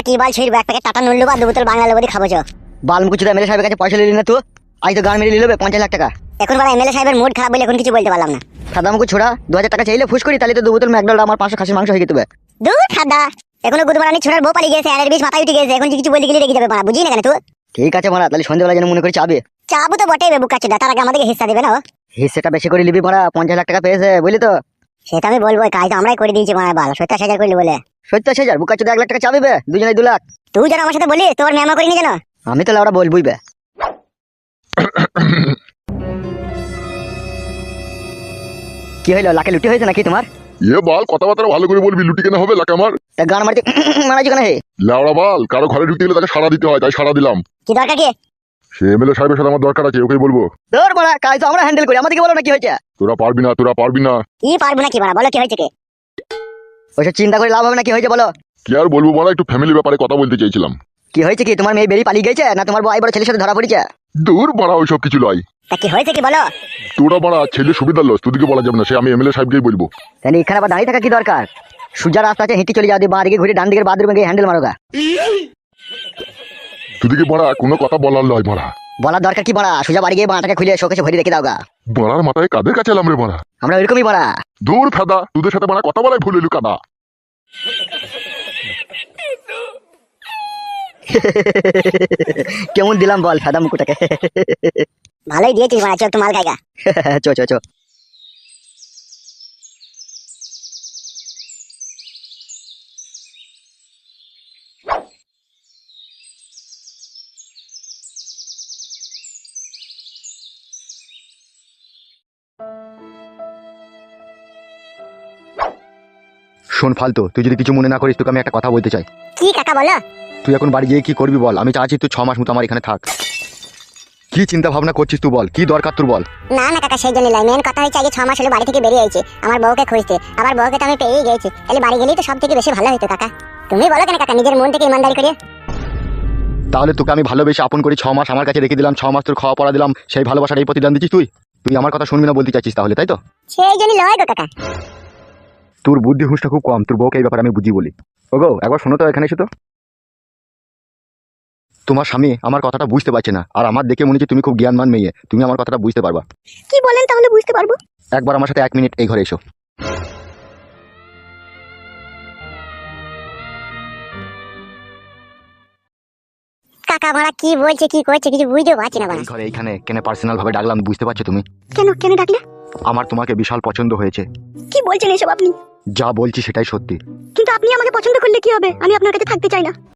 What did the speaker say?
কি বল ছিড়বো এক packet tata নুন নেবো আর 2 বোতল বাংলা লেবু দিয়ে খাবো চো। বালমুকুচুদা এমএলএ সাহেবের কাছে পয়সা নিলি না তুই? আজ তো গান মেরে নিল 50 লাখ টাকা। এখন বড় এমএলএ সাহেবের মুড খারাপ বলে এখন কিছু বলতে পারলাম না। সাদামুকু ছোড়া 2000 টাকা চাইলে ফুস করি, তাহলে তো 2 বোতল ম্যাকডোনাল্ড আমার 500 খাসির মাংস হয়ে যেত। দূর খাদা, এখনো গুদমারানি ছোড়ার বউ পালিয়ে গেছে, এর বিষ মাথায় উঠে গেছে, এখন কিছু বলতে গেলে রেগে যাবে মারা, বুঝি না কেন তুই? ঠিক আছে মারা, তাহলে সন্ধ্যাবেলা যেন মনে করে চাবে। চাবো তো বটেই বেবু কাছে, তার আগে আমাদেরকে হিস্সা দেবে না ও? হিস্সেটা বেশি করে নিবি মারা, 50 লাখ টাকা পেয়েছে বুঝলি তো। সেটা আমি বলবো, কাজ তো আমরাই করে দিয়েছি মারা, ভালো 70,000 করলি বলে। 70,000 বুকাচুদা 1 লাখ টাকা চাবে বে, দুজনে 2 লাখ। তুই যেন আমার সাথে বলি তোর মেমা করিনি জানো। আমি তাহলে ওরা বলবই বে। কি হইলো, লাখে লুটি হয়েছে নাকি তোমার? বাল কথাবার্তা ভালো করে বলবি, লুটি কেন হবে লাকে আমার? তা গান মারতে মারাইছো কেন হে? লেওড়া বাল, কারো ঘরে ঢুকতে গেলে তাকে সাড়া দিতে হয়, তাই সাড়া দিলাম। কি দরকার কি? সে এমএলএ সাহেবের সাথে আমার দরকার আছে, ওকেই বলবো। তোর মারা কাজ তো আমরা হ্যান্ডেল করি, আমাদেরকে বলো না কি হয়েছে। তোরা পারবি না, তোরা পারবি না। কি পারবো না কি মারা, বলো কি হয়েছে কি? ওইসব চিন্তা করে লাভ হবে না, কি হয়েছে বলো। কি আর বলবো বলা, একটু ফ্যামিলি ব্যাপারে কথা বলতে চাইছিলাম। কি হয়েছে কি, তোমার মেয়ে বেরিয়ে পালিয়ে গেছে না তোমার বড় ছেলের সাথে ধরা পড়েছে? দূর বাড়া, ওইসব কিছু লয়। তা কি হয়েছে কি বলো? তোরা বাড়া ছেলে সুবিধার লস, তোদিকে বলা যাবে না, সে আমি এমএলএ সাহেবকেই বলবো। তাহলে এখানে আবার দাঁড়িয়ে থাকা কি দরকার? সোজা রাস্তা আছে, হেঁটে চলে যাও, বাঁ দিকে ঘুরে ডান দিকের বাথরুমে গিয়ে হ্যান্ডেল মারোগা। তোদিকে বাড়া কোনো কথা বলার লয় বাড়া। বলার দরকার কি বাড়া, সোজা বাড়ি গিয়ে বাঁটাকে খুলে শোকেশে ভরে রেখে দাওগা। বাড়ার মাথায় কাদের কাছে এলাম রে বাড়া? আমরা ওইরকমই বাড়া। দূর ফাদা, তোদের সাথে বাড়া কথা বলাই ভুল হইলু কাদা। কেমন দিলাম বল সাদা মুকুটাকে? ভালোই দিয়েছিস মারা, চল তো মাল খাইগা। চো চো চো। শোন ফালতু, তুই যদি কিছু মনে না করিস তোকে আমি একটা কথা বলতে চাই। কি কাকা বলো? তুই এখন বাড়ি গিয়ে কি করবি বল? আমি চাচ্ছি তুই 6 মাস মতো আমার এখানে থাক। কি চিন্তা ভাবনা করছিস তুই বল, কি দরকার তোর বল? না না কাকা, সেই জন্য নয়, মেন কথা হচ্ছে আগে 6 মাস হলো বাড়ি থেকে বেরিয়ে আইছি আমার বউকে খুঁজতে, আবার বউকে তো আমি পেয়েই গেছি, তাহলে বাড়ি গেলেই তো সব থেকে বেশি ভালো হতো কাকা। তুমি বলো কেন কাকা, নিজের মন থেকে ইমানদারি করে। তাহলে তোকে আমি ভালোবেসে আপন করি 6 মাস আমার কাছে রেখে দিলাম, 6 মাস তোর খাওয়া পড়া দিলাম, সেই ভালোবাসার এই প্রতিদান দিচ্ছিস তুই? তুই আমার কথা শুনবি না বলতে চাচ্ছিস তাহলে, তাই তো? সেই জন্য লয় গো কাকা। তোর বুদ্ধি হুঁশটা খুব কম, তোর বউকে এই ব্যাপারে আমি বুঝি বলি। ওগো একবার শোনো তো, এখানে এসো তো। তোমার স্বামী আমার কথাটা বুঝতে পারছে না, আর আমার দেখে মনে হচ্ছে তুমি খুব জ্ঞানমান মেয়ে, তুমি আমার কথাটা বুঝতে পারবা। কি বলেন তাহলে বুঝতে পারবো? একবার আমার সাথে 1 মিনিট এই ঘরে এসো। কাকা মারা কি বলছে কি করছে কিছু বুঝতে পারছি না বাড়া। এই ঘরে এইখানে কেন পার্সোনাল ভাবে ডাকলাম বুঝতে পারছো তুমি? কেন কেন ডাকলে? আমার তোমাকে বিশাল পছন্দ হয়েছে। কি বলছেন এসব আপনি? যা বলছি সেটাই সত্যি। কিন্তু আপনি আমাকে পছন্দ করলে কি হবে, আমি আপনার কাছে থাকতে চাই না।